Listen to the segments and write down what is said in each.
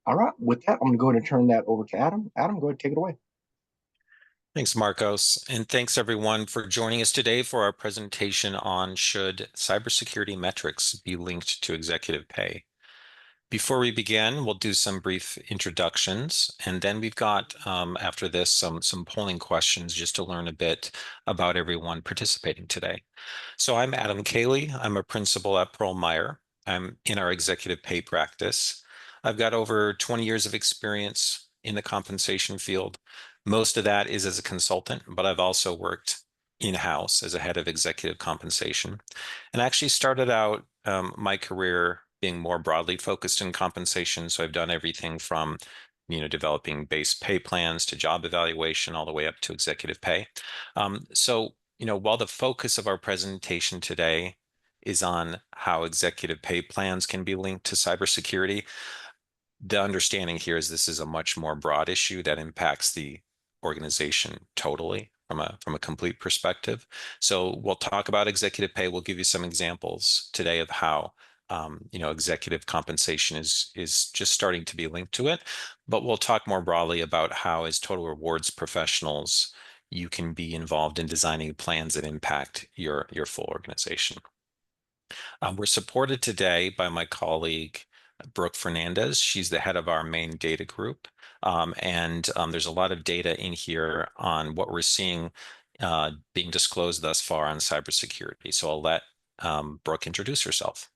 All right, with that, I'm going to go ahead and turn that over to Adam. Adam, go ahead and take it away. Thanks, Marcos, and thanks everyone for joining us today for our presentation on should cybersecurity metrics be linked to executive pay. Before we begin, we'll do some brief introductions, and then we've got, after this, some polling questions just to learn a bit about everyone participating today. So I'm Adam Cayley. I'm a principal at Pearl Meyer. I'm in our executive pay practice. I've got over 20 years of experience in the compensation field. Most of that is as a consultant, but I've also worked in-house as a head of executive compensation. And I actually started out my career being more broadly focused in compensation. So I've done everything from, developing base pay plans to job evaluation all the way up to executive pay. While the focus of our presentation today is on how executive pay plans can be linked to cybersecurity, the understanding here is this is a much more broad issue that impacts the organization totally from a complete perspective. So we'll talk about executive pay. We'll give you some examples today of how executive compensation is just starting to be linked to it. But we'll talk more broadly about how, as total rewards professionals, you can be involved in designing plans that impact your full organization. We're supported today by my colleague, Brooke Fernandez. She's the head of our main data group. There's a lot of data in here on what we're seeing being disclosed thus far on cybersecurity. So I'll let Brooke introduce herself.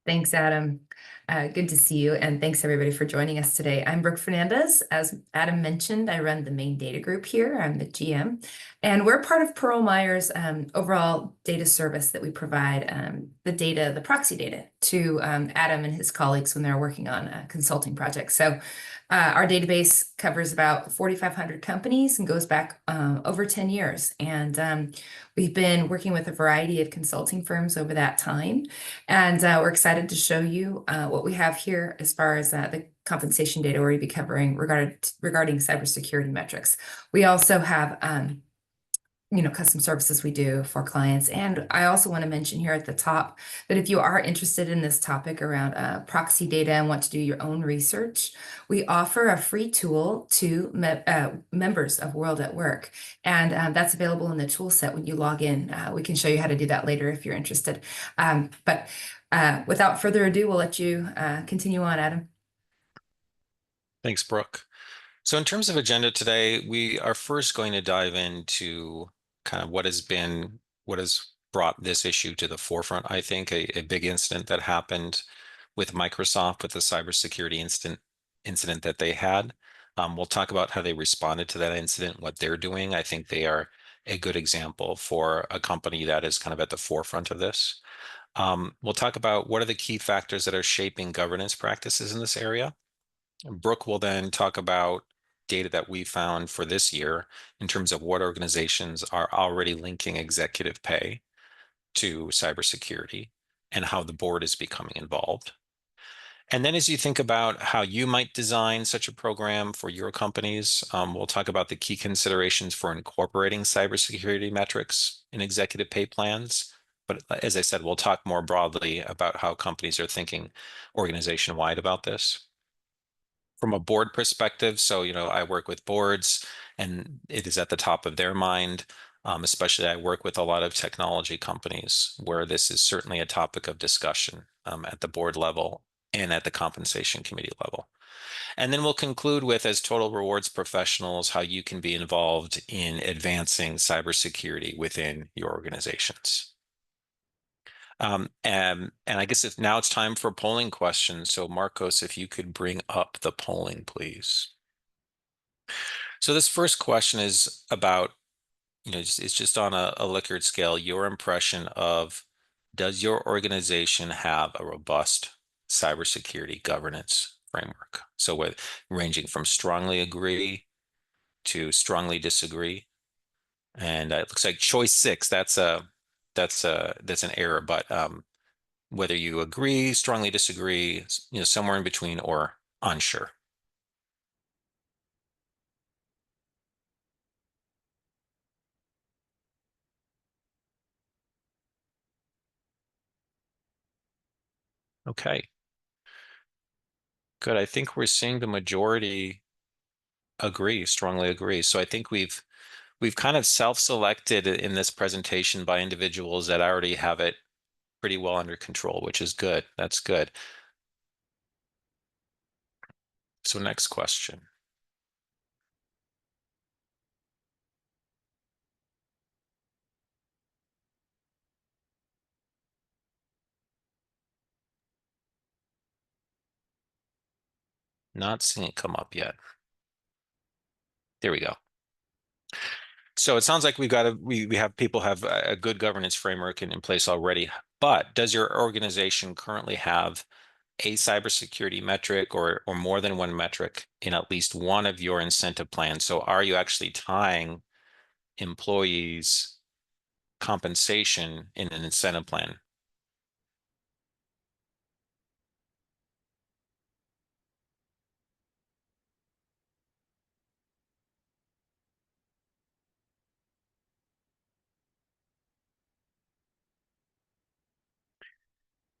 Thanks, Adam. Good to see you, and thanks everybody for joining us today. I'm Brooke Fernandez. As Adam mentioned, I run the main data group here. I'm the GM, and we're part of Pearl Meyer's overall data service that we provide the proxy data to Adam and his colleagues when they're working on consulting projects. So our database covers about 4,500 companies and goes back over 10 years. And we've been working with a variety of consulting firms over that time. And we're excited to show you what we have here as far as the compensation data we'll be covering regarding cybersecurity metrics. We also have custom services we do for clients. And I also want to mention here at the top that if you are interested in this topic around proxy data and want to do your own research, we offer a free tool to members of World at Work. And that's available in the tool set when you log in. We can show you how to do that later if you're interested. But without further ado, we'll let you continue on, Adam. Thanks, Brooke. So in terms of agenda today, we are first going to dive into kind of what has brought this issue to the forefront. I think a big incident that happened with Microsoft with the cybersecurity incident that they had. We'll talk about how they responded to that incident, what they're doing. I think they are a good example for a company that is kind of at the forefront of this. We'll talk about what are the key factors that are shaping governance practices in this area. Brooke will then talk about data that we found for this year in terms of what organizations are already linking executive pay to cybersecurity and how the board is becoming involved. And then as you think about how you might design such a program for your companies, we'll talk about the key considerations for incorporating cybersecurity metrics in executive pay plans. But as I said, we'll talk more broadly about how companies are thinking organization-wide about this. From a board perspective, so I work with boards and it is at the top of their mind. Especially I work with a lot of technology companies where this is certainly a topic of discussion at the board level and at the compensation committee level. And then we'll conclude with, as total rewards professionals, how you can be involved in advancing cybersecurity within your organizations. And I guess if now it's time for polling questions. So Marcos, if you could bring up the polling, please. So this first question is about, it's just on a Likert scale, your impression of, does your organization have a robust cybersecurity governance framework? So ranging from strongly agree to strongly disagree. And it looks like choice 6, that's an error, but whether you agree, strongly disagree, somewhere in between, or unsure. Okay. Good. I think we're seeing the majority agree, strongly agree. So I think we've kind of self-selected in this presentation by individuals that already have it pretty well under control, which is good. That's good. So next question. Not seeing it come up yet. There we go. So it sounds like we have people have a good governance framework in place already, but does your organization currently have a cybersecurity metric or more than one metric in at least one of your incentive plans? So are you actually tying employees' compensation in an incentive plan?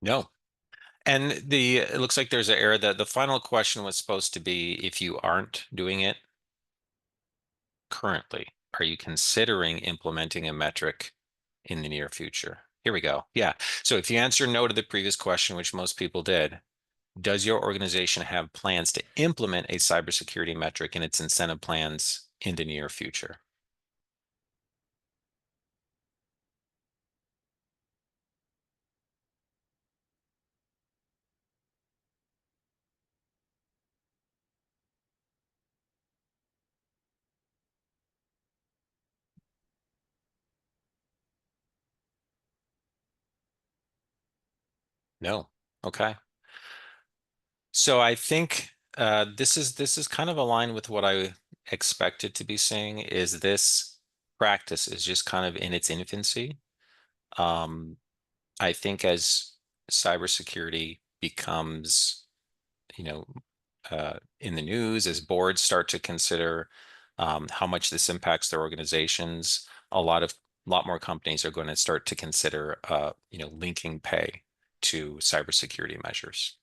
No. And it looks like there's an error that the final question was supposed to be if you aren't doing it currently, are you considering implementing a metric in the near future? Here we go. Yeah. So if you answer no to the previous question, which most people did, does your organization have plans to implement a cybersecurity metric in its incentive plans in the near future? No. Okay. So I think this is kind of aligned with what I expected to be saying is this practice is just kind of in its infancy. Um, I think as cybersecurity becomes, you know, in the news, as boards start to consider how much this impacts their organizations, a lot more companies are going to start to consider, linking pay to cybersecurity measures.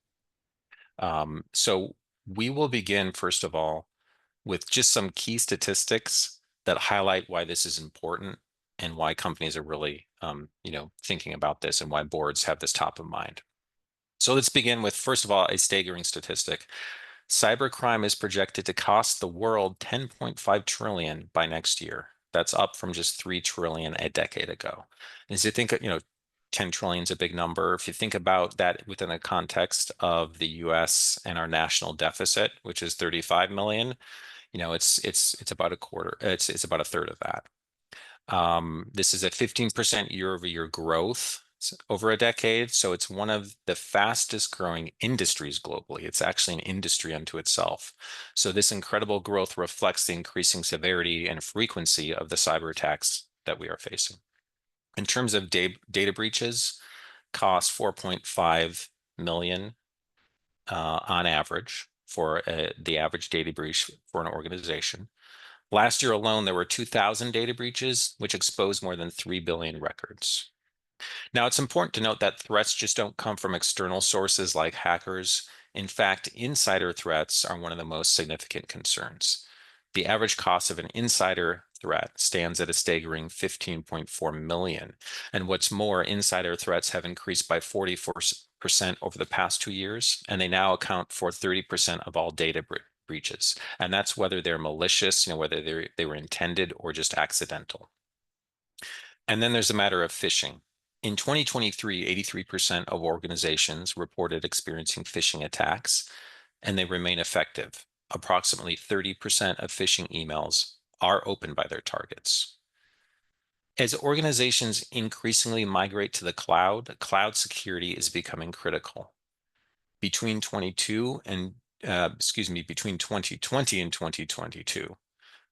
So we will begin, first of all, with just some key statistics that highlight why this is important and why companies are really, thinking about this and why boards have this top of mind. So let's begin with, first of all, a staggering statistic. Cybercrime is projected to cost the world 10.5 trillion by next year. That's up from just 3 trillion a decade ago. As you think, 10 trillion is a big number. If you think about that within the context of the US and our national deficit, which is 35 million, it's about a quarter, it's about a third of that. This is a 15% year-over-year growth over a decade. So it's one of the fastest growing industries globally. It's actually an industry unto itself. So this incredible growth reflects the increasing severity and frequency of the cyber attacks that we are facing. In terms of data breaches, cost 4.5 million on average for the average data breach for an organization. Last year alone, there were 2,000 data breaches, which exposed more than 3 billion records. Now, it's important to note that threats just don't come from external sources like hackers. In fact, insider threats are one of the most significant concerns. The average cost of an insider threat stands at a staggering 15.4 million. And what's more, insider threats have increased by 44% over the past 2 years, and they now account for 30% of all data breaches. And that's whether they're malicious, whether they were intended or just accidental. And then there's a matter of phishing. In 2023, 83% of organizations reported experiencing phishing attacks, and they remain effective. Approximately 30% of phishing emails are opened by their targets. As organizations increasingly migrate to the cloud security is becoming critical. Between 2020 and 2022,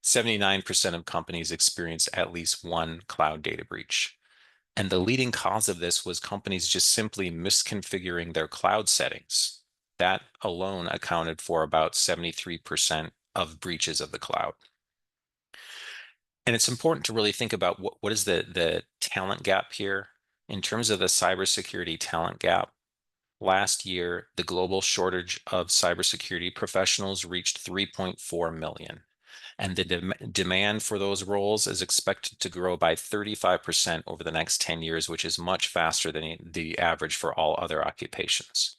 79% of companies experienced at least one cloud data breach. And the leading cause of this was companies just simply misconfiguring their cloud settings. That alone accounted for about 73% of breaches of the cloud. And it's important to really think about what is the talent gap here in terms of the cybersecurity talent gap. last year, the global shortage of cybersecurity professionals reached 3.4 million. And the demand for those roles is expected to grow by 35% over the next 10 years, which is much faster than the average for all other occupations.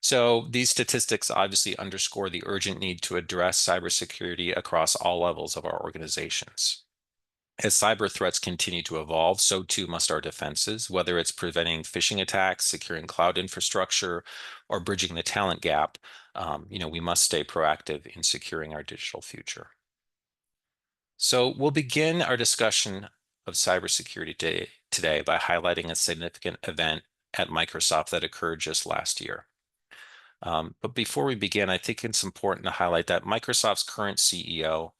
So these statistics obviously underscore the urgent need to address cybersecurity across all levels of our organizations. As cyber threats continue to evolve, so too must our defenses, whether it's preventing phishing attacks, securing cloud infrastructure, or bridging the talent gap. We must stay proactive in securing our digital future. So we'll begin our discussion of cybersecurity today by highlighting a significant event at Microsoft that occurred just last year. But before we begin, I think it's important to highlight that Microsoft's current CEO,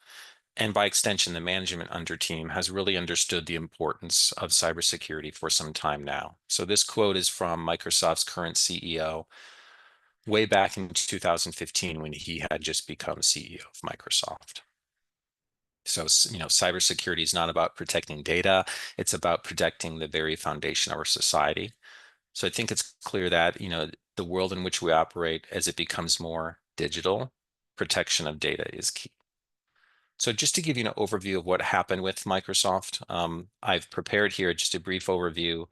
and by extension, the management under team, has really understood the importance of cybersecurity for some time now. So this quote is from Microsoft's current CEO way back in 2015 when he had just become CEO of Microsoft. So, cybersecurity is not about protecting data, it's about protecting the very foundation of our society. So I think it's clear that, the world in which we operate, as it becomes more digital, protection of data is key. So just to give you an overview of what happened with Microsoft, I've prepared here just a brief overview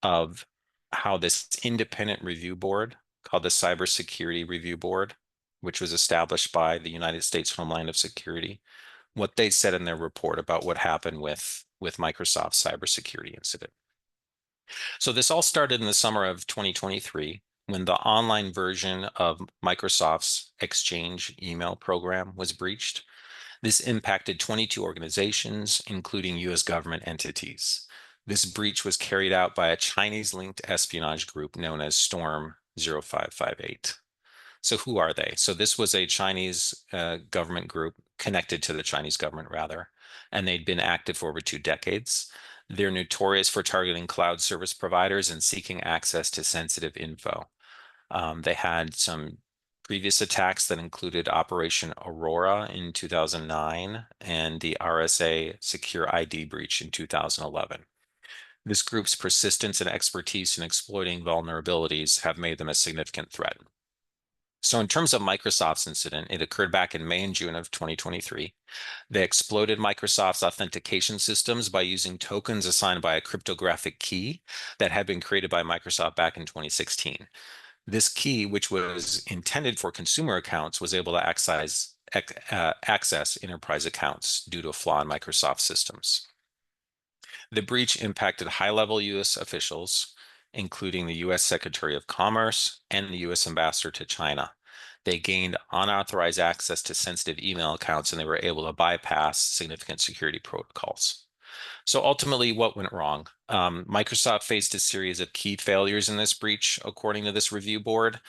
of how this independent review board called the Cybersecurity Review Board, which was established by the United States Homeland Security, what they said in their report about what happened with Microsoft's cybersecurity incident. So this all started in the summer of 2023 when the online version of Microsoft's Exchange email program was breached. This impacted 22 organizations, including US government entities. This breach was carried out by a Chinese-linked espionage group known as Storm 0558. So who are they? So this was a Chinese government group connected to the Chinese government, rather, and they'd been active for over 2 decades. They're notorious for targeting cloud service providers and seeking access to sensitive info. They had some previous attacks that included Operation Aurora in 2009 and the RSA Secure ID breach in 2011. This group's persistence and expertise in exploiting vulnerabilities have made them a significant threat. So in terms of Microsoft's incident, it occurred back in May and June of 2023. They exploited Microsoft's authentication systems by using tokens assigned by a cryptographic key that had been created by Microsoft back in 2016. This key, which was intended for consumer accounts, was able to access enterprise accounts due to a flaw in Microsoft systems. The breach impacted high-level U.S. officials, including the U.S. Secretary of Commerce and the U.S. Ambassador to China. They gained unauthorized access to sensitive email accounts, and they were able to bypass significant security protocols. So ultimately, what went wrong? Microsoft faced a series of key failures in this breach, according to this review board.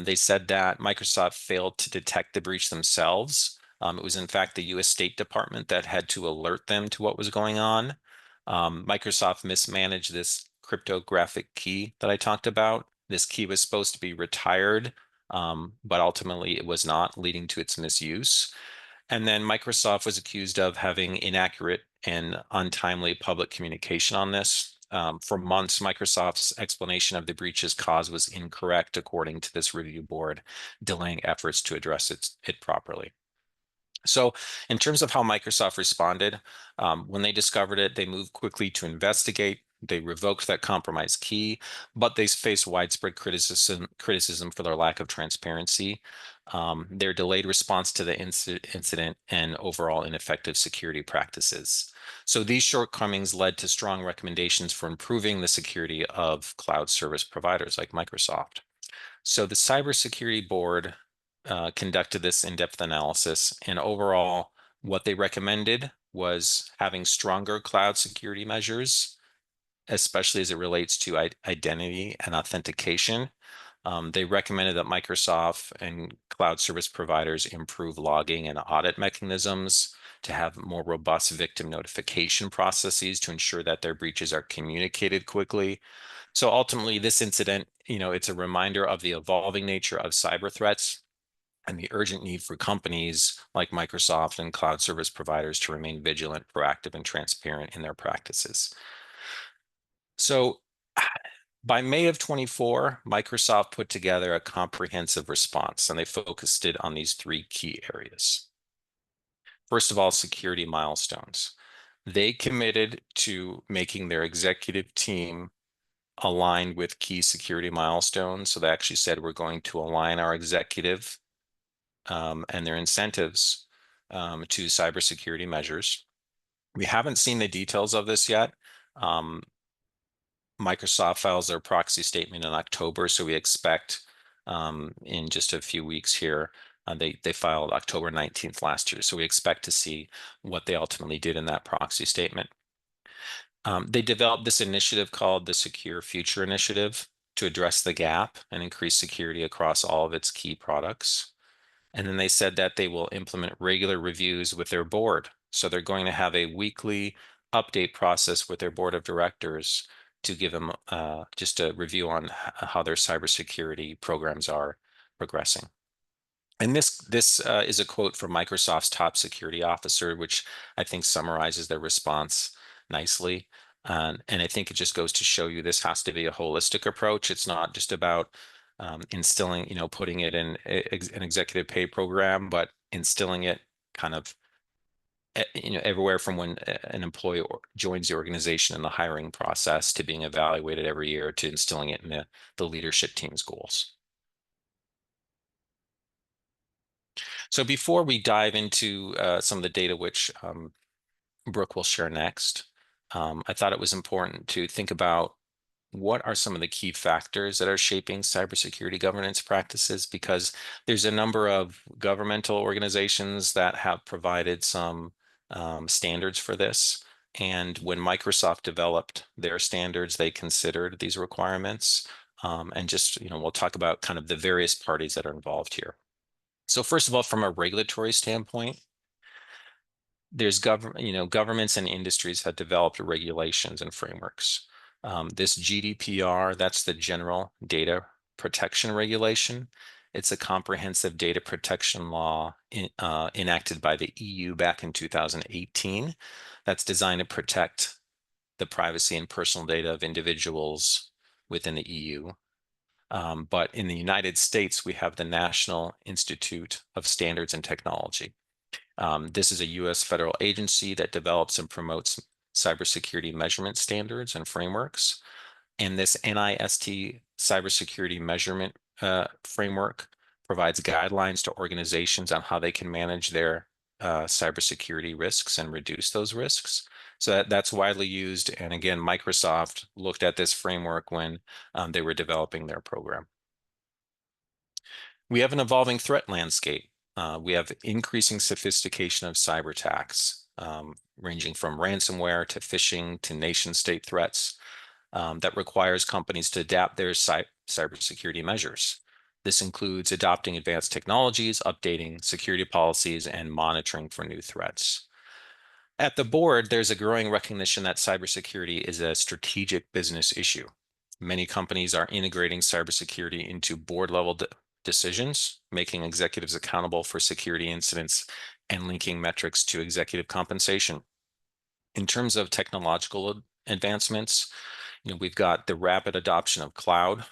They said that Microsoft failed to detect the breach themselves. It was, in fact, the U.S. State Department that had to alert them to what was going on. Microsoft mismanaged this cryptographic key that I talked about. This key was supposed to be retired, but ultimately it was not, leading to its misuse. And then Microsoft was accused of having inaccurate and untimely public communication on this. For months, Microsoft's explanation of the breach's cause was incorrect, according to this review board, delaying efforts to address it properly. So in terms of how Microsoft responded, when they discovered it, they moved quickly to investigate. They revoked that compromised key, but they faced widespread criticism for their lack of transparency, their delayed response to the incident, and overall ineffective security practices. So these shortcomings led to strong recommendations for improving the security of cloud service providers like Microsoft. So the Cybersecurity Board conducted this in-depth analysis, and overall, what they recommended was having stronger cloud security measures, especially as it relates to identity and authentication. They recommended that Microsoft and cloud service providers improve logging and audit mechanisms, to have more robust victim notification processes to ensure that their breaches are communicated quickly. So ultimately, this incident, it's a reminder of the evolving nature of cyber threats and the urgent need for companies like Microsoft and cloud service providers to remain vigilant, proactive, and transparent in their practices. So By May of 24, Microsoft put together a comprehensive response, and they focused it on these three key areas. First of all, security milestones. They committed to making their executive team aligned with key security milestones. So they actually said we're going to align our executive and their incentives to cybersecurity measures. We haven't seen the details of this yet. Microsoft files their proxy statement in October, so we expect in just a few weeks here. They filed October 19th last year, so we expect to see what they ultimately did in that proxy statement. They developed this initiative called the Secure Future Initiative to address the gap and increase security across all of its key products. And then they said that they will implement regular reviews with their board. So they're going to have a weekly update process with their board of directors to give them just a review on how their cybersecurity programs are progressing. And this is a quote from Microsoft's top security officer, which I think summarizes their response nicely. And I think it just goes to show you this has to be a holistic approach. It's not just about instilling, putting it in an executive pay program, but instilling it kind of, everywhere from when an employee joins the organization in the hiring process to being evaluated every year to instilling it in the leadership team's goals. So before we dive into some of the data which Brooke will share next, I thought it was important to think about what are some of the key factors that are shaping cybersecurity governance practices, because there's a number of governmental organizations that have provided some standards for this. And when Microsoft developed their standards, they considered these requirements. And just, we'll talk about kind of the various parties that are involved here. So first of all, from a regulatory standpoint, there's governments and industries have developed regulations and frameworks. This GDPR, that's the General Data Protection Regulation. It's a comprehensive data protection law enacted by the EU back in 2018 that's designed to protect the privacy and personal data of individuals within the EU. But in the United States, we have the National Institute of Standards and Technology. This is a U.S. federal agency that develops and promotes cybersecurity measurement standards and frameworks. And this NIST cybersecurity measurement framework provides guidelines to organizations on how they can manage their cybersecurity risks and reduce those risks. So that's widely used. And again, Microsoft looked at this framework when they were developing their program. We have an evolving threat landscape. We have increasing sophistication of cyber attacks, ranging from ransomware to phishing to nation-state threats that requires companies to adapt their cybersecurity measures. This includes adopting advanced technologies, updating security policies, and monitoring for new threats. At the board, there's a growing recognition that cybersecurity is a strategic business issue. Many companies are integrating cybersecurity into board-level decisions, making executives accountable for security incidents and linking metrics to executive compensation. In terms of technological advancements, we've got the rapid adoption of cloud,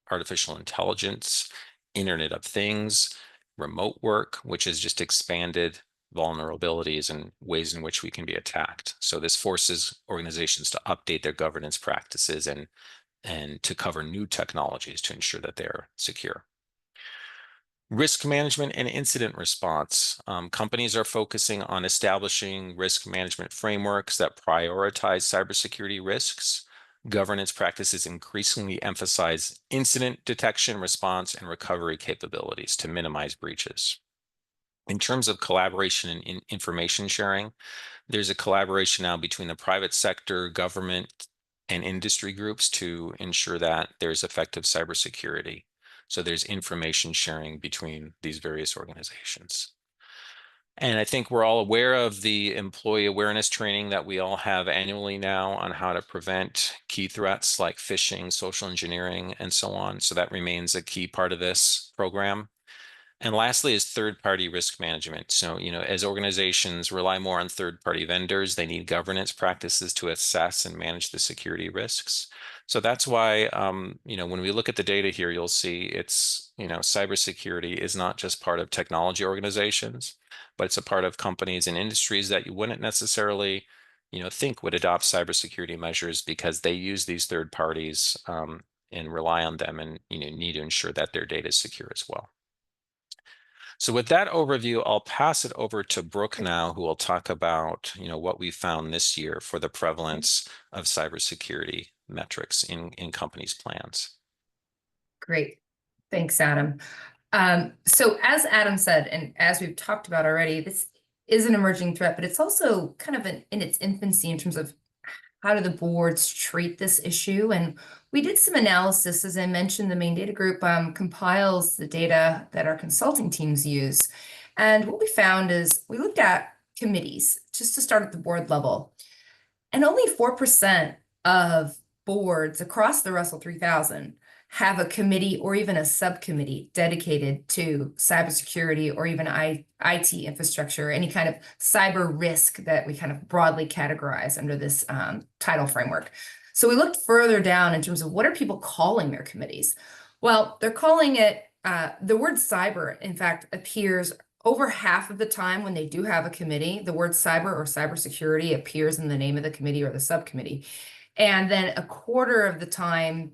artificial intelligence, Internet of Things, remote work, which has just expanded vulnerabilities and ways in which we can be attacked. So this forces organizations to update their governance practices and to cover new technologies to ensure that they're secure. Risk management and incident response. Companies are focusing on establishing risk management frameworks that prioritize cybersecurity risks. Governance practices increasingly emphasize incident detection, response, and recovery capabilities to minimize breaches. In terms of collaboration and information sharing, there's a collaboration now between the private sector, government, and industry groups to ensure that there's effective cybersecurity. So there's information sharing between these various organizations. And I think we're all aware of the employee awareness training that we all have annually now on how to prevent key threats like phishing, social engineering, and so on. So that remains a key part of this program. And lastly is third-party risk management. So, as organizations rely more on third-party vendors, they need governance practices to assess and manage the security risks. So that's why, when we look at the data here, you'll see it's, cybersecurity is not just part of technology organizations, but it's a part of companies and industries that you wouldn't necessarily, think would adopt cybersecurity measures because they use these third parties and rely on them and, need to ensure that their data is secure as well. So with that overview, I'll pass it over to Brooke now, who will talk about, what we found this year for the prevalence of cybersecurity metrics in companies' plans. Great. Thanks, Adam. So as Adam said, and as we've talked about already, this is an emerging threat, but it's also kind of in its infancy in terms of how do the boards treat this issue? And we did some analysis, as I mentioned, the main data group compiles the data that our consulting teams use. And what we found is we looked at committees, just to start at the board level. And only 4% of boards across the Russell 3000 have a committee or even a subcommittee dedicated to cybersecurity or even IT infrastructure, any kind of cyber risk that we kind of broadly categorize under this title framework. So we looked further down in terms of what are people calling their committees? Well, they're calling it, the word cyber, in fact, appears over half of the time when they do have a committee. The word cyber or cybersecurity appears in the name of the committee or the subcommittee. And then a quarter of the time,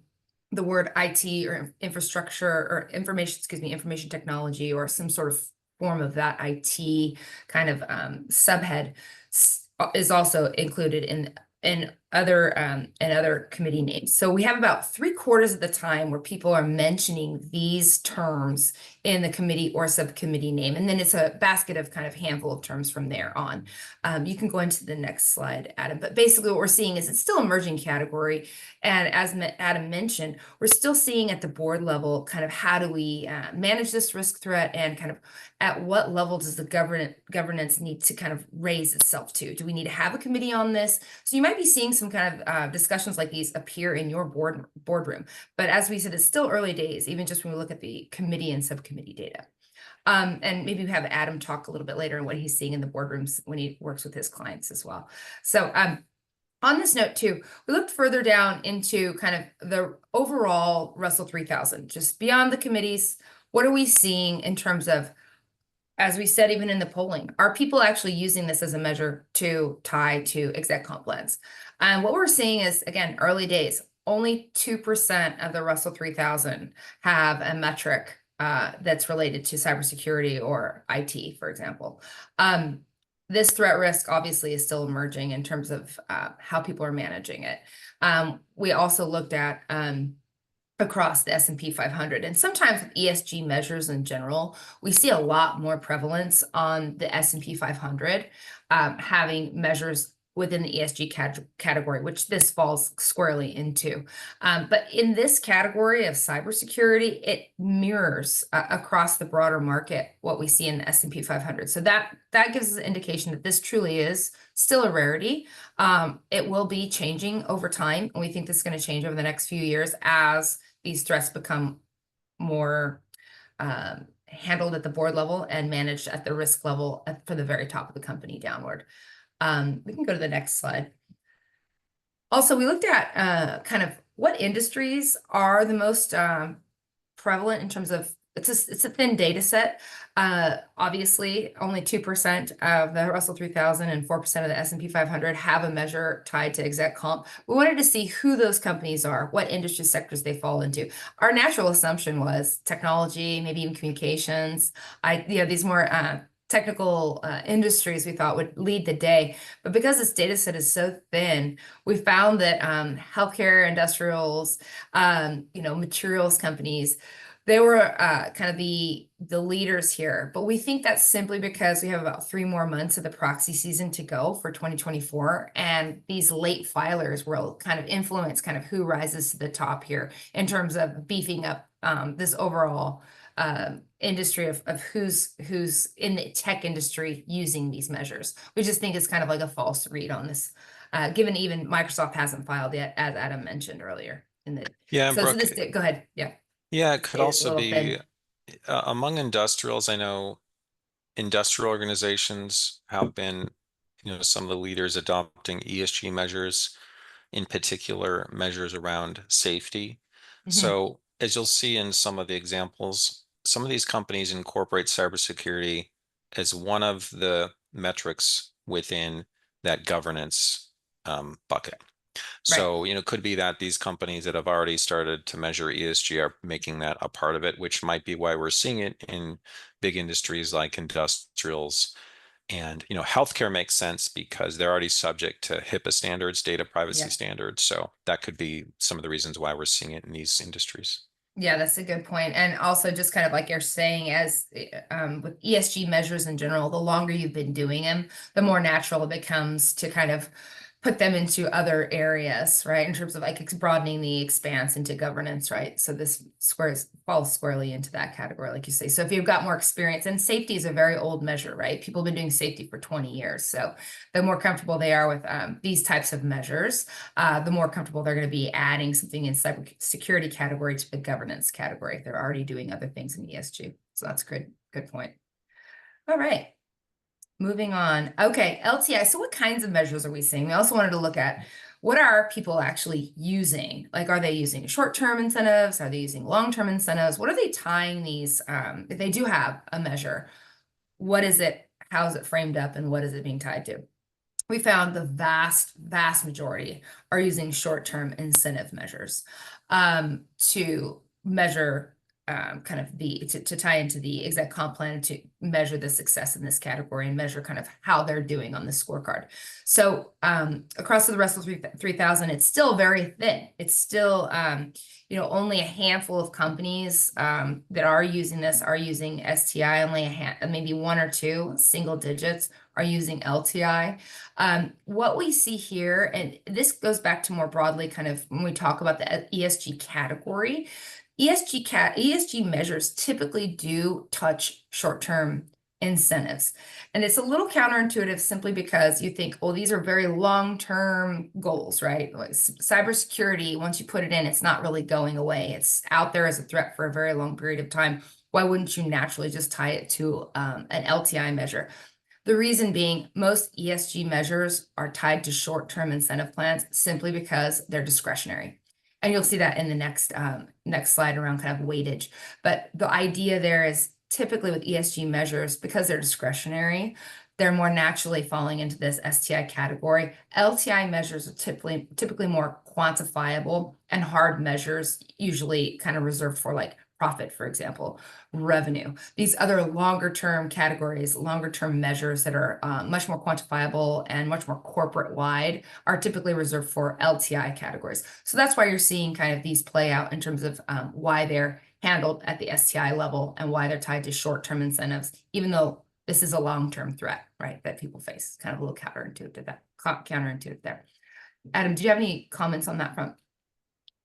the word IT or infrastructure or information technology or some sort of form of that IT kind of subhead is also included in other committee names. So we have about 3/4 of the time where people are mentioning these terms in the committee or subcommittee name. And then it's a basket of kind of handful of terms from there on. You can go into the next slide, Adam. But basically what we're seeing is it's still an emerging category. And as Adam mentioned, we're still seeing at the board level kind of how do we manage this risk threat and kind of at what level does the governance need to kind of raise itself to? Do we need to have a committee on this? So you might be seeing some kind of discussions like these appear in your boardroom. But as we said, it's still early days, even just when we look at the committee and subcommittee data. And maybe we have Adam talk a little bit later on what he's seeing in the boardrooms when he works with his clients as well. So on this note too, we looked further down into kind of the overall Russell 3000, just beyond the committees. What are we seeing in terms of, as we said, even in the polling, are people actually using this as a measure to tie to exec comp plans? And what we're seeing is, again, early days, only 2% of the Russell 3000 have a metric that's related to cybersecurity or IT, for example. This threat risk obviously is still emerging in terms of how people are managing it. We also looked at across the S&P 500. And sometimes with ESG measures in general, we see a lot more prevalence on the S&P 500 having measures within the ESG category, which this falls squarely into. But in this category of cybersecurity, it mirrors across the broader market what we see in the S&P 500. So that gives us an indication that this truly is still a rarity. It will be changing over time, and we think this is going to change over the next few years as these threats become more handled at the board level and managed at the risk level for the very top of the company downward. We can go to the next slide. Also, we looked at kind of what industries are the most prevalent in terms of, it's a thin data set. Obviously, only 2% of the Russell 3000 and 4% of the S&P 500 have a measure tied to exec comp. We wanted to see who those companies are, what industry sectors they fall into. Our natural assumption was technology, maybe even communications. These more technical industries we thought would lead the day. But because this data set is so thin, we found that healthcare, industrials, materials companies, they were kind of the leaders here. But we think that's simply because we have about 3 more months of the proxy season to go for 2024. And these late filers will kind of influence kind of who rises to the top here in terms of beefing up this overall industry of who's in the tech industry using these measures. We just think it's kind of like a false read on this, given even Microsoft hasn't filed yet, as Adam mentioned earlier. Yeah, so Brooke, this, go ahead. Yeah. Yeah, it could also be, among industrials, I know industrial organizations have been, some of the leaders adopting ESG measures, in particular measures around safety. So as you'll see in some of the examples, some of these companies incorporate cybersecurity as one of the metrics within that governance bucket. Right. So, could be that these companies that have already started to measure ESG are making that a part of it, which might be why we're seeing it in big industries like industrials. And, healthcare makes sense because they're already subject to HIPAA standards, data privacy Yeah. standards. So that could be some of the reasons why we're seeing it in these industries. Yeah, that's a good point. And also just kind of like you're saying, as with ESG measures in general, the longer you've been doing them, the more natural it becomes to kind of put them into other areas, right? In terms of like broadening the expanse into governance, right? So this falls squarely into that category, like you say. So if you've got more experience, and safety is a very old measure, right? People have been doing safety for 20 years. So the more comfortable they are with these types of measures, the more comfortable they're going to be adding something in cybersecurity category to the governance category if they're already doing other things in ESG. So that's good point. All right. Moving on. Okay, LTI. So what kinds of measures are we seeing? We also wanted to look at what are people actually using? Like, are they using short-term incentives? Are they using long-term incentives? What are they tying these? If they do have a measure, what is it? How is it framed up? And what is it being tied to? We found the vast majority are using short-term incentive measures to measure kind of to tie into the exec comp plan to measure the success in this category and measure kind of how they're doing on the scorecard. So across the rest of 3,000, it's still very thin. It's still, only a handful of companies that are using this are using STI, only maybe one or two single digits are using LTI. What we see here, and this goes back to more broadly kind of when we talk about the ESG category, ESG measures typically do touch short-term incentives. And it's a little counterintuitive simply because you think, well, these are very long-term goals, right? Like cybersecurity, once you put it in, it's not really going away. It's out there as a threat for a very long period of time. Why wouldn't you naturally just tie it to an LTI measure? The reason being, most ESG measures are tied to short-term incentive plans simply because they're discretionary. And you'll see that in the next slide around kind of weightage. But the idea there is typically with ESG measures, because they're discretionary, they're more naturally falling into this STI category. LTI measures are typically more quantifiable, and hard measures usually kind of reserved for like profit, for example, revenue. These other longer term categories, longer term measures that are much more quantifiable and much more corporate wide are typically reserved for LTI categories. So that's why you're seeing kind of these play out in terms of why they're handled at the STI level and why they're tied to short term incentives, even though this is a long term threat, right, that people face. It's kind of a little counterintuitive there. Adam, do you have any comments on that front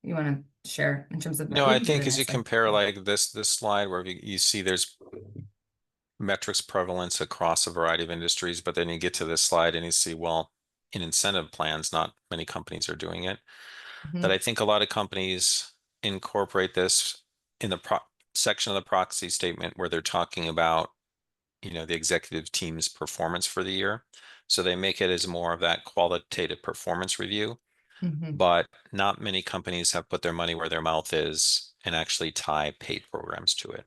you want to share in terms of? No, I think as you compare like this slide where you see there's metrics prevalence across a variety of industries, but then you get to this slide and you see, well, in incentive plans, not many companies are doing it. That I think a lot of companies incorporate this in the section of the proxy statement where they're talking about, the executive team's performance for the year. So they make it as more of that qualitative performance review. But not many companies have put their money where their mouth is and actually tie paid programs to it.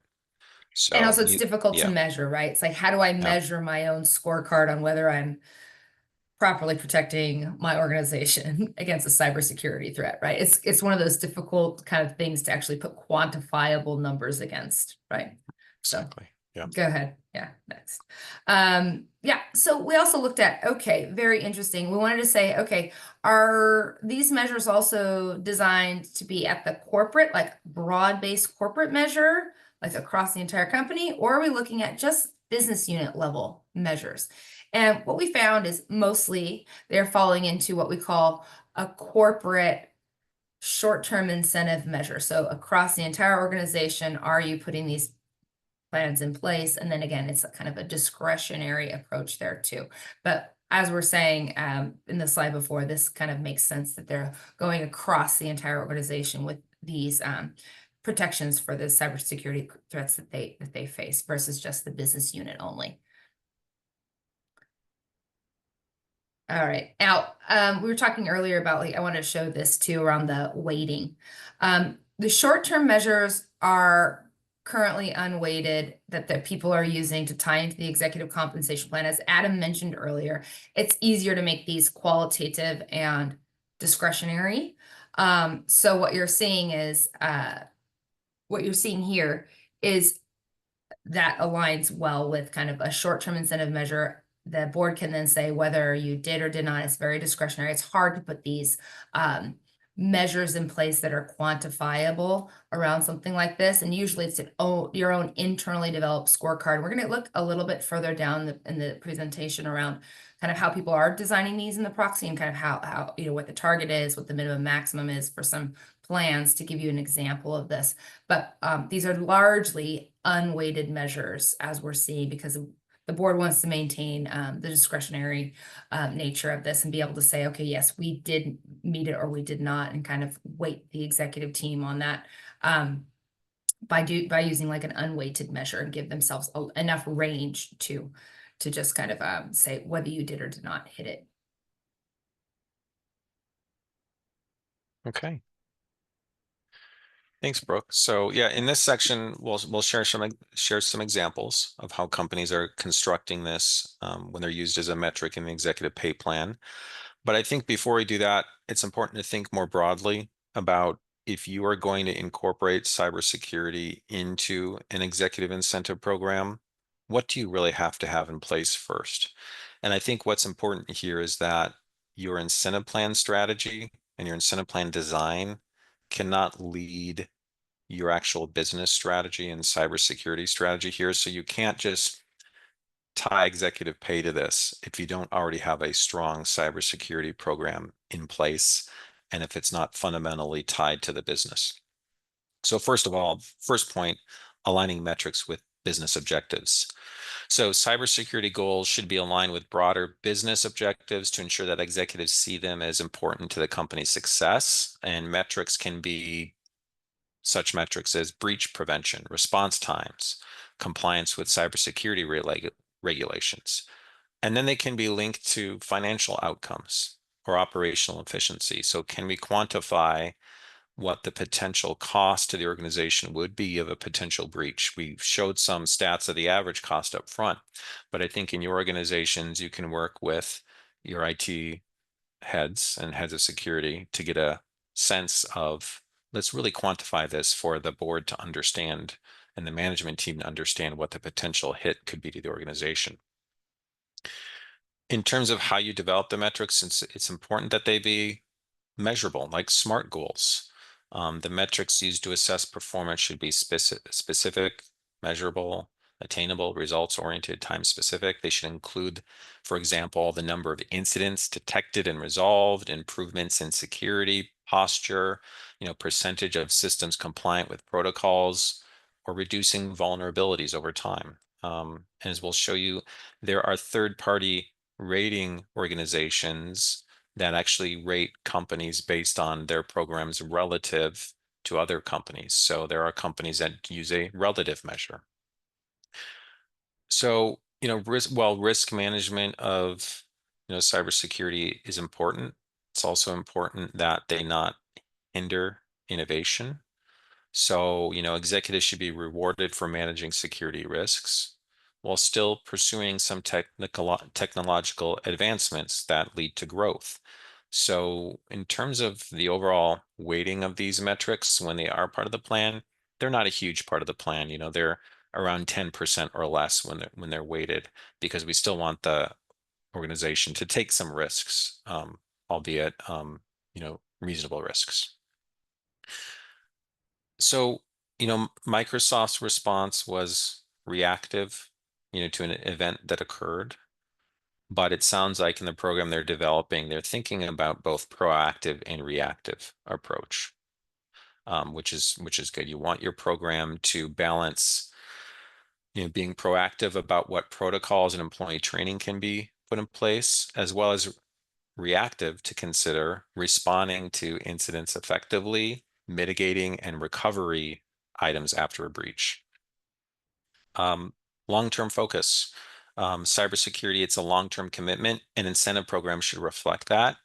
So, and also it's difficult to measure, right? It's like, how do I measure my own scorecard on whether I'm properly protecting my organization against a cybersecurity threat, right? It's one of those difficult kind of things to actually put quantifiable numbers against, right? Exactly. Yeah. Go ahead. Yeah, next. So we also looked at, okay, very interesting. We wanted to say, okay, are these measures also designed to be at the corporate, like broad-based corporate measure, like across the entire company, or are we looking at just business unit level measures? And what we found is mostly they're falling into what we call a corporate short-term incentive measure. So across the entire organization, are you putting these plans in place? And then again, it's kind of a discretionary approach there too. But as we're saying in the slide before, this kind of makes sense that they're going across the entire organization with these protections for the cybersecurity threats that they face versus just the business unit only. All right. Now, we were talking earlier about, like, I want to show this too around the weighting. The short-term measures are currently unweighted that people are using to tie into the executive compensation plan. As Adam mentioned earlier, it's easier to make these qualitative and discretionary. So what you're seeing is, what you're seeing here is that aligns well with kind of a short-term incentive measure. The board can then say whether you did or did not. It's very discretionary. It's hard to put these measures in place that are quantifiable around something like this. And usually it's your own internally developed scorecard. We're going to look a little bit further down in the presentation around kind of how people are designing these in the proxy and kind of how what the target is, what the minimum maximum is for some plans, to give you an example of this. But these are largely unweighted measures, as we're seeing, because the board wants to maintain the discretionary nature of this and be able to say, okay, yes, we did meet it or we did not, and kind of weight the executive team on that by using like an unweighted measure and give themselves enough range to just kind of say whether you did or did not hit it. Okay. Thanks, Brooke. So yeah, in this section, we'll share some examples of how companies are constructing this when they're used as a metric in the executive pay plan. But I think before we do that, it's important to think more broadly about if you are going to incorporate cybersecurity into an executive incentive program, what do you really have to have in place first? And I think what's important here is that your incentive plan strategy and your incentive plan design cannot lead your actual business strategy and cybersecurity strategy here. So you can't just tie executive pay to this if you don't already have a strong cybersecurity program in place and if it's not fundamentally tied to the business. So first of all, first point, aligning metrics with business objectives. So cybersecurity goals should be aligned with broader business objectives to ensure that executives see them as important to the company's success, and metrics can be such metrics as breach prevention, response times, compliance with cybersecurity regulations. And then they can be linked to financial outcomes or operational efficiency. So can we quantify what the potential cost to the organization would be of a potential breach? We showed some stats of the average cost up front, but I think in your organizations, you can work with your IT heads and heads of security to get a sense of, let's really quantify this for the board to understand and the management team to understand what the potential hit could be to the organization. In terms of how you develop the metrics, it's important that they be measurable, like SMART goals. The metrics used to assess performance should be specific, measurable, attainable, results-oriented, time-specific. They should include, for example, the number of incidents detected and resolved, improvements in security, posture, percentage of systems compliant with protocols, or reducing vulnerabilities over time. And as we'll show you, there are third-party rating organizations that actually rate companies based on their programs relative to other companies. So there are companies that use a relative measure. So, risk management of, cybersecurity is important. It's also important that they not hinder innovation. So, executives should be rewarded for managing security risks while still pursuing some technological advancements that lead to growth. So in terms of the overall weighting of these metrics, when they are part of the plan, they're not a huge part of the plan. They're around 10% or less when they're weighted, because we still want the organization to take some risks, albeit reasonable risks. So, Microsoft's response was reactive, to an event that occurred. But it sounds like in the program they're developing, they're thinking about both proactive and reactive approach, which is good. You want your program to balance, being proactive about what protocols and employee training can be put in place, as well as reactive to consider responding to incidents effectively, mitigating and recovery items after a breach. Long-term focus. Cybersecurity, it's a long-term commitment, and incentive programs should reflect that.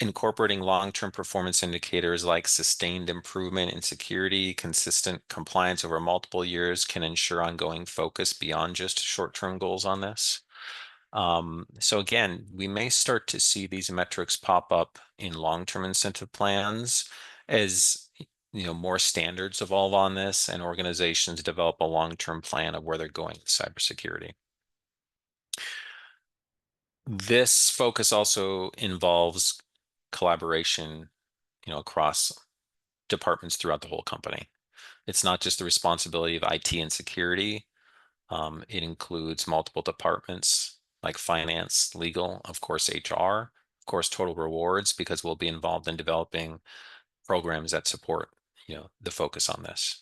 Incorporating long-term performance indicators like sustained improvement in security, consistent compliance over multiple years can ensure ongoing focus beyond just short-term goals on this. So again, we may start to see these metrics pop up in long-term incentive plans as more standards evolve on this and organizations develop a long-term plan of where they're going with cybersecurity. This focus also involves collaboration, across departments throughout the whole company. It's not just the responsibility of IT and security. It includes multiple departments like finance, legal, of course, HR, of course, total rewards, because we'll be involved in developing programs that support, the focus on this.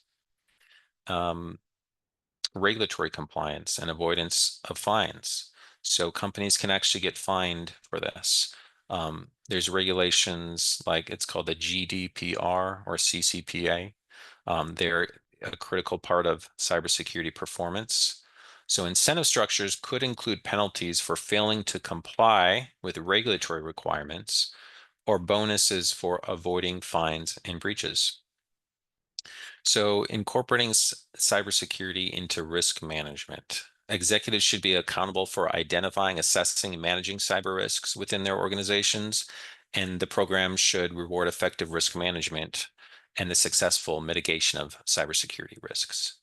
Regulatory compliance and avoidance of fines. So companies can actually get fined for this. There's regulations like it's called the GDPR or CCPA. They're a critical part of cybersecurity performance. So incentive structures could include penalties for failing to comply with regulatory requirements or bonuses for avoiding fines and breaches. So incorporating cybersecurity into risk management. Executives should be accountable for identifying, assessing, and managing cyber risks within their organizations, and the program should reward effective risk management and the successful mitigation of cybersecurity risks.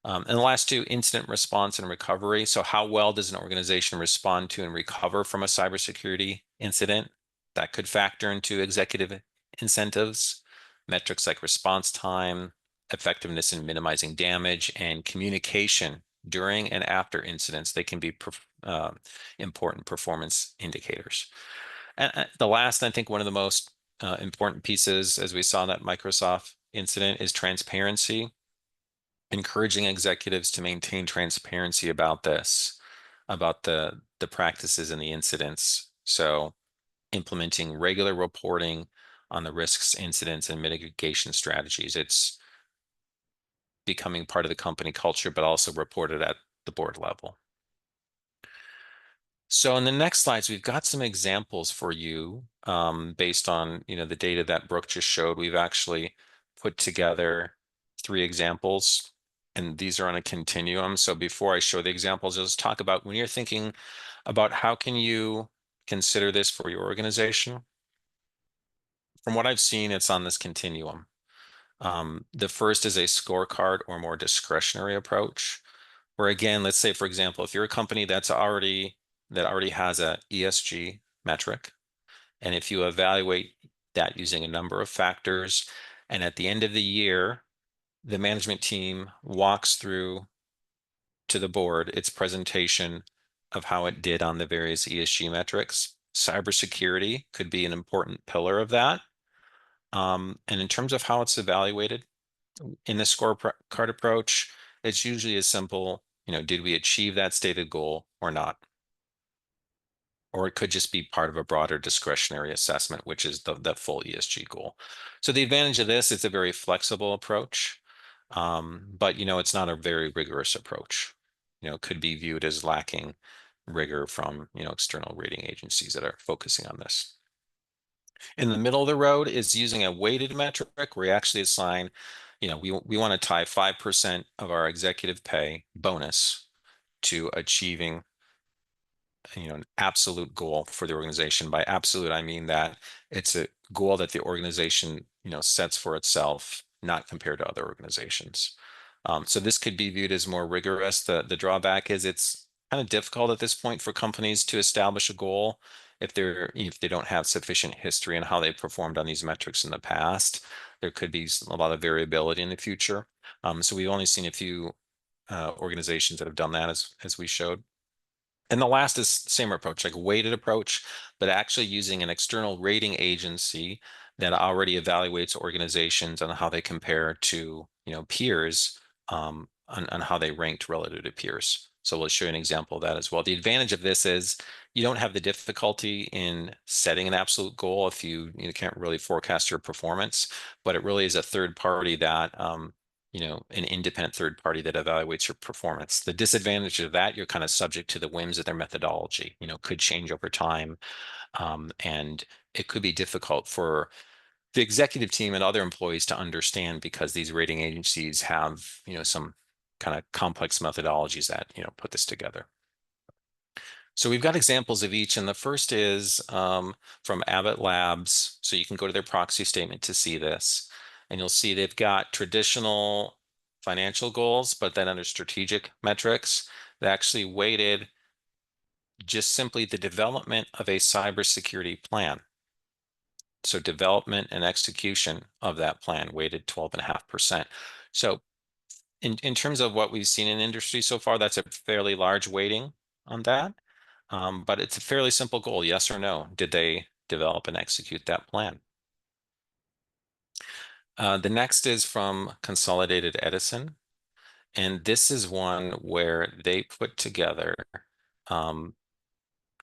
And the last two, incident response and recovery. So how well does an organization respond to and recover from a cybersecurity incident? That could factor into executive incentives. Metrics like response time, effectiveness in minimizing damage, and communication during and after incidents, they can be important performance indicators. And the last, I think one of the most important pieces, as we saw in that Microsoft incident, is transparency. Encouraging executives to maintain transparency about this, about the practices and the incidents. So implementing regular reporting on the risks, incidents, and mitigation strategies. It's becoming part of the company culture, but also reported at the board level. So in the next slides, we've got some examples for you based on the data that Brooke just showed. We've actually put together 3 examples, and these are on a continuum. So before I show the examples, let's talk about when you're thinking about how can you consider this for your organization. From what I've seen, it's on this continuum. The first is a scorecard or more discretionary approach, where again, let's say, for example, if you're a company that already has a ESG metric, and if you evaluate that using a number of factors, and at the end of the year, the management team walks through to the board its presentation of how it did on the various ESG metrics. Cybersecurity could be an important pillar of that. And in terms of how it's evaluated in the scorecard approach, it's usually as simple, did we achieve that stated goal or not? Or it could just be part of a broader discretionary assessment, which is the full ESG goal. So the advantage of this, it's a very flexible approach, but it's not a very rigorous approach. It could be viewed as lacking rigor from external rating agencies that are focusing on this. In the middle of the road is using a weighted metric where we actually assign, we want to tie 5% of our executive pay bonus to achieving an absolute goal for the organization. By absolute, I mean that it's a goal that the organization sets for itself, not compared to other organizations. So this could be viewed as more rigorous. The drawback is it's kind of difficult at this point for companies to establish a goal if they don't have sufficient history on how they performed on these metrics in the past. There could be a lot of variability in the future. So we've only seen a few organizations that have done that as we showed. And the last is same approach, like weighted approach, but actually using an external rating agency that already evaluates organizations on how they compare to peers on how they ranked relative to peers. So we'll show you an example of that as well. The advantage of this is you don't have the difficulty in setting an absolute goal if you can't really forecast your performance, but it really is a third party that an independent third party that evaluates your performance. The disadvantage of that, you're kind of subject to the whims of their methodology, could change over time. And it could be difficult for the executive team and other employees to understand because these rating agencies have, some kind of complex methodologies that, put this together. So we've got examples of each, and the first is from Abbott Labs. So you can go to their proxy statement to see this, and you'll see they've got traditional financial goals, but then under strategic metrics, they actually weighted just simply the development of a cybersecurity plan. So development and execution of that plan weighted 12.5%. So in terms of what we've seen in industry so far, that's a fairly large weighting on that. But it's a fairly simple goal, yes or no. Did they develop and execute that plan? The next is from Consolidated Edison. And this is one where they put together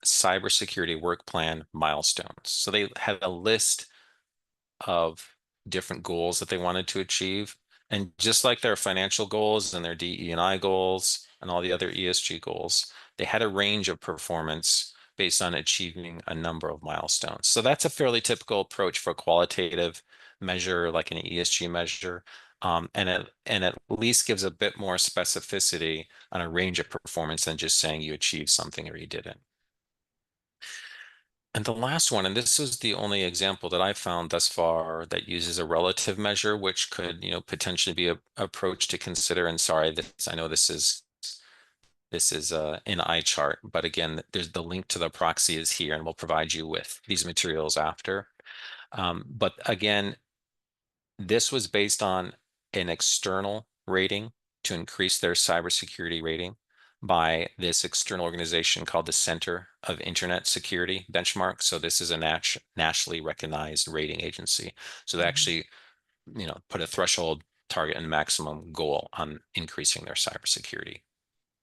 cybersecurity work plan milestones. So they had a list of different goals that they wanted to achieve. And just like their financial goals and their DE&I goals and all the other ESG goals, they had a range of performance based on achieving a number of milestones. So that's a fairly typical approach for a qualitative measure, like an ESG measure. And at least gives a bit more specificity on a range of performance than just saying you achieved something or you didn't. And the last one, and this is the only example that I found thus far that uses a relative measure, which could, potentially be a approach to consider. And sorry, I know this is an eye chart, but again, there's the link to the proxy is here, and we'll provide you with these materials after. But again, this was based on an external rating to increase their cybersecurity rating by this external organization called the Center of Internet Security Benchmark. So this is a nationally recognized rating agency. So they actually, put a threshold, target, and maximum goal on increasing their cybersecurity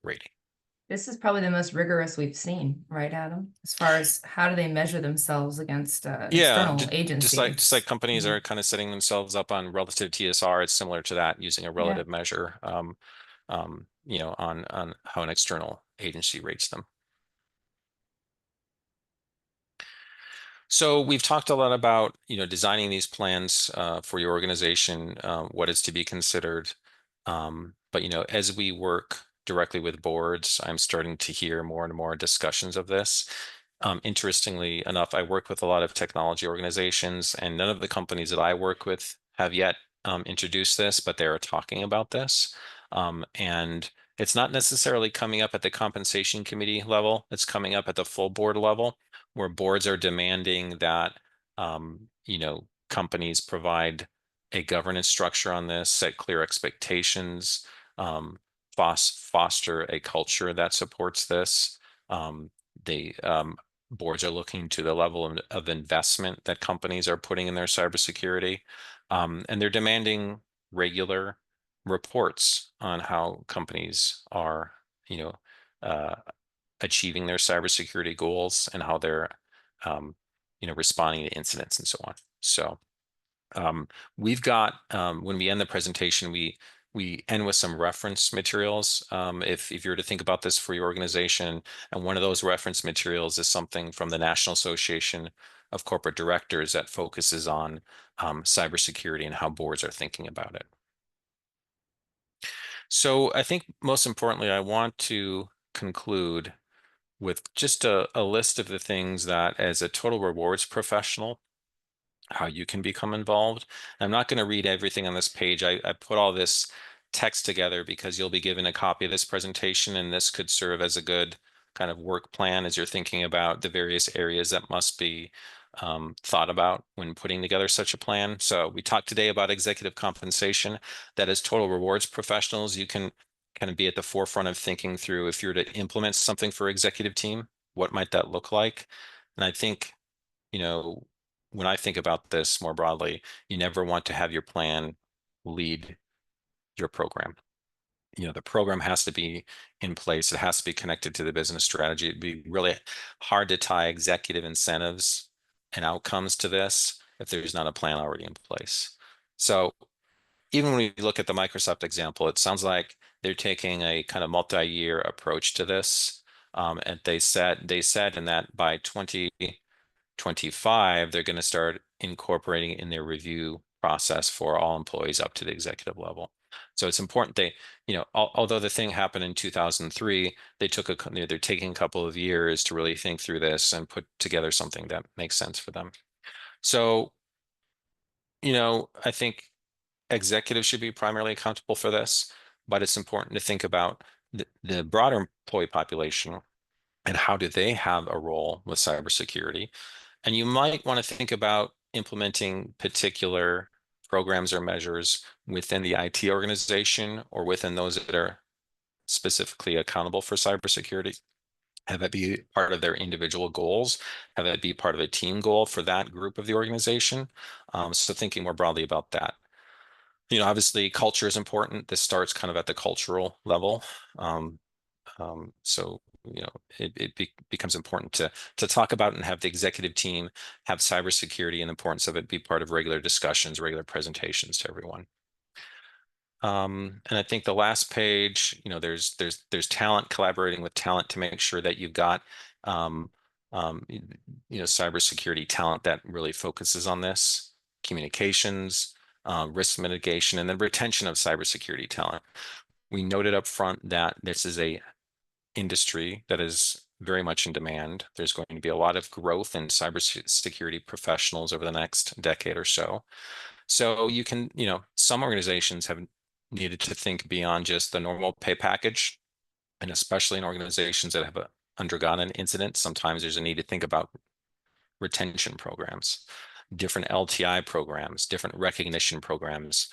rating. This is probably the most rigorous we've seen, right, Adam? As far as how do they measure themselves against external agencies? Just like companies are kind of setting themselves up on relative TSR, it's similar to that, using a relative measure, on how an external agency rates them. So we've talked a lot about, designing these plans for your organization, what is to be considered. But, as we work directly with boards, I'm starting to hear more and more discussions of this. Interestingly enough, I work with a lot of technology organizations, and none of the companies that I work with have yet introduced this, but they're talking about this. And it's not necessarily coming up at the compensation committee level. It's coming up at the full board level, where boards are demanding that, companies provide a governance structure on this, set clear expectations, foster a culture that supports this. The boards are looking to the level of investment that companies are putting in their cybersecurity, and they're demanding regular reports on how companies are, achieving their cybersecurity goals and how they're, responding to incidents and so on. So we've got, when we end the presentation, we end with some reference materials. If you were to think about this for your organization, and one of those reference materials is something from the National Association of Corporate Directors that focuses on cybersecurity and how boards are thinking about it. So I think most importantly, I want to conclude with just a list of the things that, as a total rewards professional, how you can become involved. I'm not going to read everything on this page. I put all this text together because you'll be given a copy of this presentation, and this could serve as a good kind of work plan as you're thinking about the various areas that must be thought about when putting together such a plan. So we talked today about executive compensation. That as total rewards professionals, you can kind of be at the forefront of thinking through, if you're to implement something for executive team, what might that look like? And I think, when I think about this more broadly, you never want to have your plan lead your program. The program has to be in place. It has to be connected to the business strategy. It'd be really hard to tie executive incentives and outcomes to this if there's not a plan already in place. So even when we look at the Microsoft example, it sounds like they're taking a kind of multi-year approach to this. And they said in that by 2025, they're going to start incorporating it in their review process for all employees up to the executive level. So it's important they, although the thing happened in 2003, they're taking a couple of years to really think through this and put together something that makes sense for them. So, I think executives should be primarily accountable for this, but it's important to think about the broader employee population and how do they have a role with cybersecurity. And you might want to think about implementing particular programs or measures within the IT organization or within those that are specifically accountable for cybersecurity. Have it be part of their individual goals, have it be part of a team goal for that group of the organization. So thinking more broadly about that. Obviously culture is important. This starts kind of at the cultural level. So it becomes important to talk about and have the executive team have cybersecurity and the importance of it be part of regular discussions, regular presentations to everyone. And I think the last page, there's talent, collaborating with talent to make sure that you've got cybersecurity talent that really focuses on this, communications, risk mitigation, and then retention of cybersecurity talent. We noted up front that this is a industry that is very much in demand. There's going to be a lot of growth in cybersecurity professionals over the next decade or so. So you can, some organizations have needed to think beyond just the normal pay package, and especially in organizations that have undergone an incident, sometimes there's a need to think about retention programs, different LTI programs, different recognition programs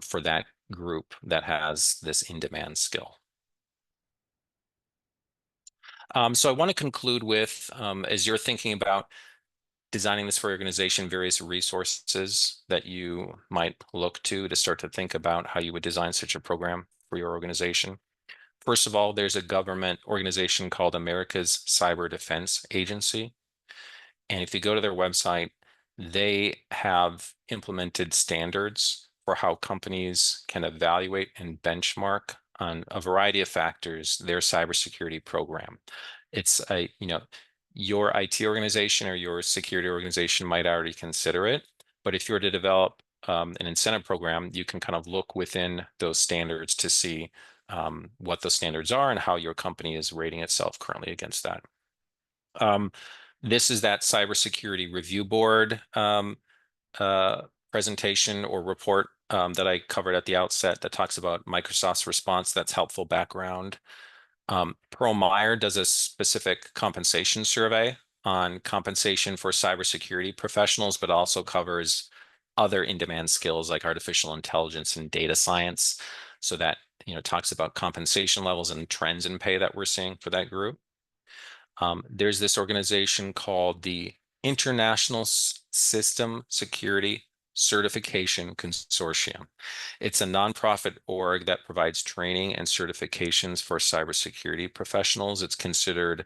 for that group that has this in-demand skill. So I want to conclude with, as you're thinking about designing this for your organization, various resources that you might look to start to think about how you would design such a program for your organization. First of all, there's a government organization called America's Cyber Defense Agency. And if you go to their website, they have implemented standards for how companies can evaluate and benchmark on a variety of factors their cybersecurity program. It's your IT organization or your security organization might already consider it, but if you were to develop an incentive program, you can kind of look within those standards to see what those standards are and how your company is rating itself currently against that. This is that cybersecurity review board presentation or report that I covered at the outset that talks about Microsoft's response. That's helpful background. Pearl Meyer does a specific compensation survey on compensation for cybersecurity professionals, but also covers other in-demand skills like artificial intelligence and data science. So that, talks about compensation levels and trends in pay that we're seeing for that group. There's this organization called the International System Security Certification Consortium. It's a nonprofit org that provides training and certifications for cybersecurity professionals. It's considered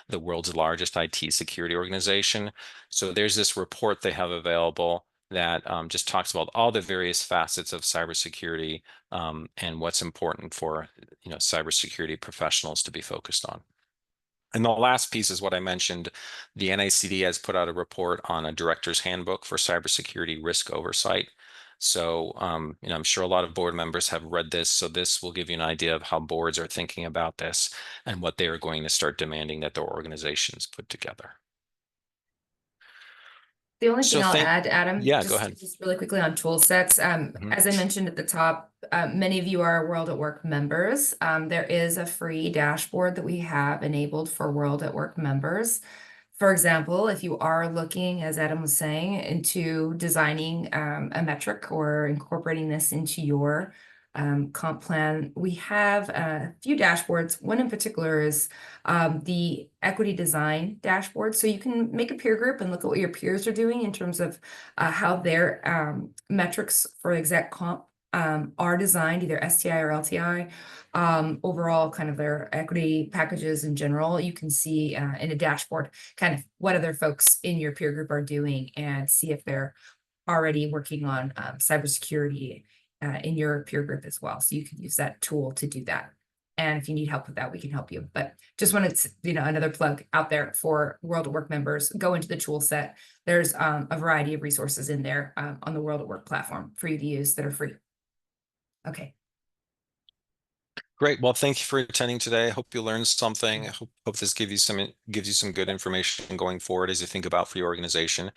the world's largest IT security organization. So there's this report they have available that just talks about all the various facets of cybersecurity and what's important for cybersecurity professionals to be focused on. And the last piece is what I mentioned. The NICD has put out a report on a director's handbook for cybersecurity risk oversight. So, I'm sure a lot of board members have read this. So this will give you an idea of how boards are thinking about this and what they are going to start demanding that their organizations put together. The only thing I'll add, Adam, go ahead. Just really quickly on tool sets. As I mentioned at the top, many of you are World at Work members. There is a free dashboard that we have enabled for World at Work members. For example, if you are looking, as Adam was saying, into designing a metric or incorporating this into your comp plan, we have a few dashboards. One in particular is the equity design dashboard. So you can make a peer group and look at what your peers are doing in terms of how their metrics for exec comp are designed, either STI or LTI. Overall, kind of their equity packages in general. You can see in a dashboard kind of what other folks in your peer group are doing and see if they're already working on cybersecurity in your peer group as well. So you can use that tool to do that. And if you need help with that, we can help you. But just wanted to, another plug out there for World at Work members. Go into the tool set. There's a variety of resources in there on the World at Work platform for you to use that are free. Okay. Great. Well, thank you for attending today. I hope you learned something. I hope this gives you some good information going forward as you think about for your organization.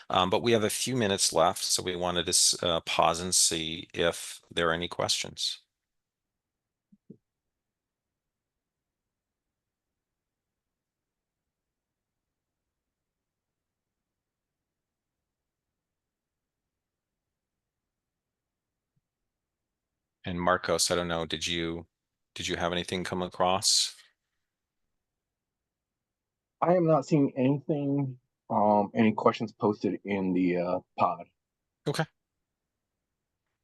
But we have a few minutes left, so we wanted to pause and see if there are any questions. And Marcos, I don't know, did you have anything come across? I am not seeing anything, any questions posted in the pod. Okay.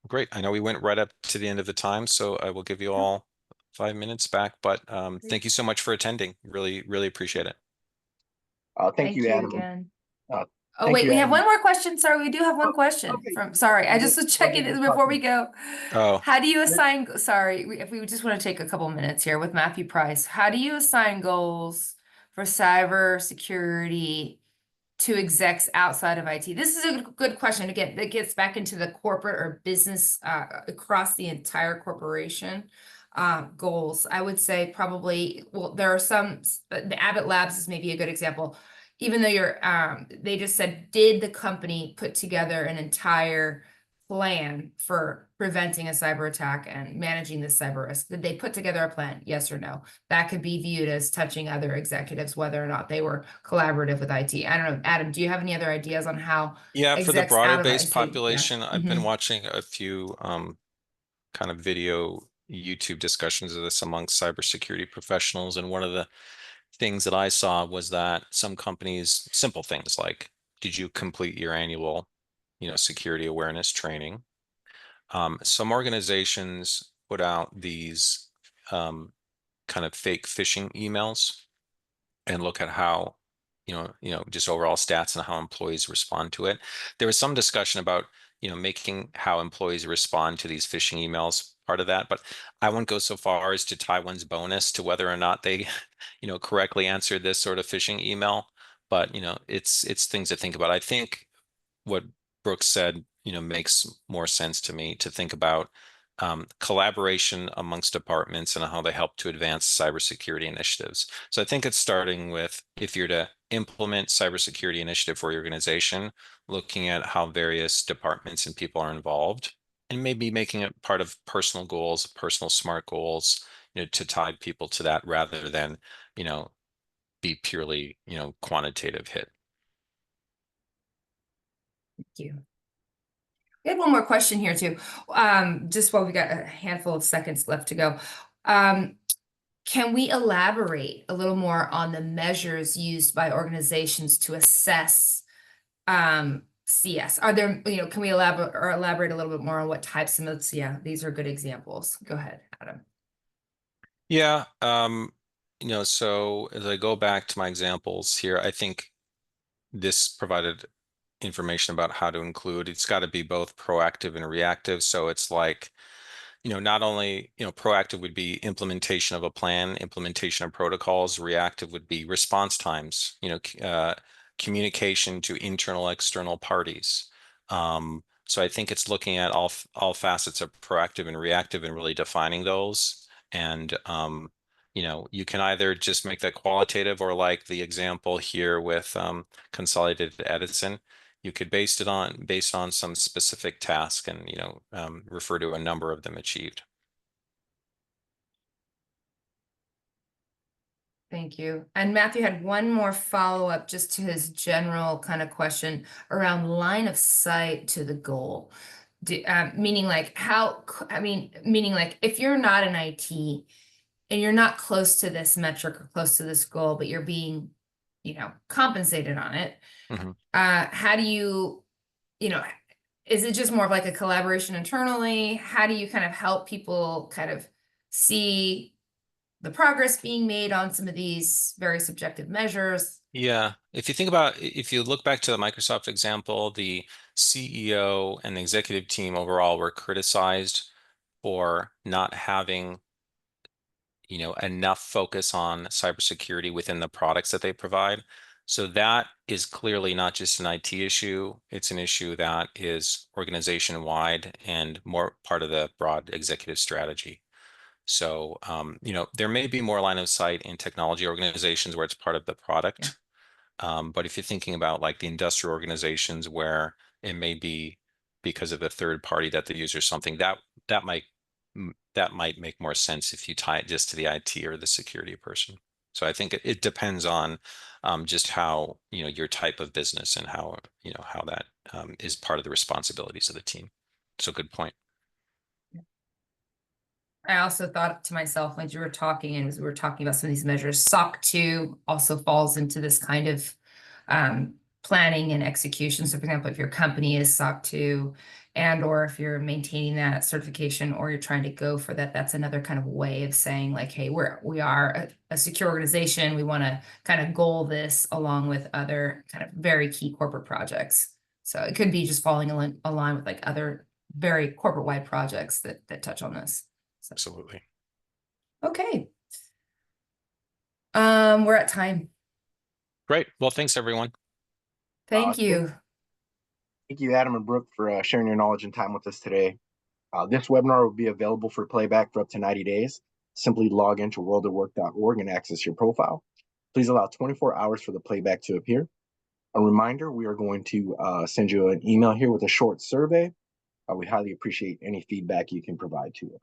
Great. I know we went right up to the end of the time, so I will give you all 5 minutes back, but thank you so much for attending. Really, really appreciate it. Thank you, Adam. again. Uh, Oh, thank wait, you, we have Adam. one more question. Sorry, we do have one question okay. sorry, I just What- was what checking is it the before we question? go. Oh. How do you assign, sorry, if we just want to take a couple minutes here with Matthew Price, how do you assign goals for cyber security to execs outside of IT? This is a good question. Again, that gets back into the corporate or business across the entire corporation goals. I would say probably, well, there are some, the Abbott Labs is maybe a good example. Even though you're, they just said, did the company put together an entire plan for preventing a cyber attack and managing this cyber risk? Did they put together a plan? Yes or no? That could be viewed as touching other executives, whether or not they were collaborative with IT. I don't know, Adam, do you have any other ideas on how Yeah, for the execs out broader of based IT? Yeah. population, I've been watching a few kind of video YouTube discussions of this amongst cybersecurity professionals, and one of the things that I saw was that some companies, simple things like, did you complete your annual, security awareness training? Some organizations put out these kind of fake phishing emails and look at how, just overall stats and how employees respond to it. There was some discussion about, making how employees respond to these phishing emails part of that, but I wouldn't go so far as to tie one's bonus to whether or not they, correctly answered this sort of phishing email. But, it's things to think about. I think what Brooks said, makes more sense to me to think about collaboration amongst departments and how they help to advance cybersecurity initiatives. So I think it's starting with, if you're to implement cybersecurity initiative for your organization, looking at how various departments and people are involved, and maybe making it part of personal goals, personal SMART goals, to tie people to that rather than, be purely, quantitative hit. Thank you. We had one more question here too. Just while we got a handful of seconds left to go. Can we elaborate a little more on the measures used by organizations to assess CS? Are there, can we elaborate a little bit more on what types of notes? Yeah, these are good examples. Go ahead, Adam. Yeah, so as I go back to my examples here, I think this provided information about how to include. It's got to be both proactive and reactive. So it's like, not only, proactive would be implementation of a plan, implementation of protocols. Reactive would be response times, communication to internal, external parties. So I think it's looking at all facets of proactive and reactive and really defining those. And, you can either just make that qualitative, or like the example here with Consolidated Edison, you could based on some specific task and, refer to a number of them achieved. Thank you. And Matthew had one more follow-up just to his general kind of question around line of sight to the goal. Meaning like meaning like if you're not in IT and you're not close to this metric or close to this goal, but you're being, compensated on it, how do you, is it just more of like a collaboration internally? How do you kind of help people kind of see the progress being made on some of these very subjective measures? Yeah, if you think about, if you look back to the Microsoft example, the CEO and the executive team overall were criticized for not having, enough focus on cybersecurity within the products that they provide. So that is clearly not just an IT issue, it's an issue that is organization wide and more part of the broad executive strategy. So, there may be more line of sight in technology organizations where it's part of the product. But if you're thinking about like the industrial organizations where it may be because of a third party that they use or something, that might that might make more sense if you tie it just to the IT or the security person. So I think it depends on just how, your type of business and how that is part of the responsibilities of the team. So good point. I also thought to myself as you were talking and as we were talking about some of these measures, SOC 2 also falls into this kind of planning and execution. So for example, if your company is SOC 2 and or if you're maintaining that certification or you're trying to go for that, that's another kind of way of saying like, hey, we are a secure organization. We want to kind of goal this along with other kind of very key corporate projects. So it could be just falling in line with like other very corporate wide projects that touch on this. Absolutely. Okay. We're at time. Great. Well, thanks everyone. Thank you. Thank you, Adam and Brooke, for sharing your knowledge and time with us today. This webinar will be available for playback for up to 90 days. Simply log into worldofwork.org and access your profile. Please allow 24 hours for the playback to appear. A reminder, we are going to send you an email here with a short survey. We highly appreciate any feedback you can provide to us.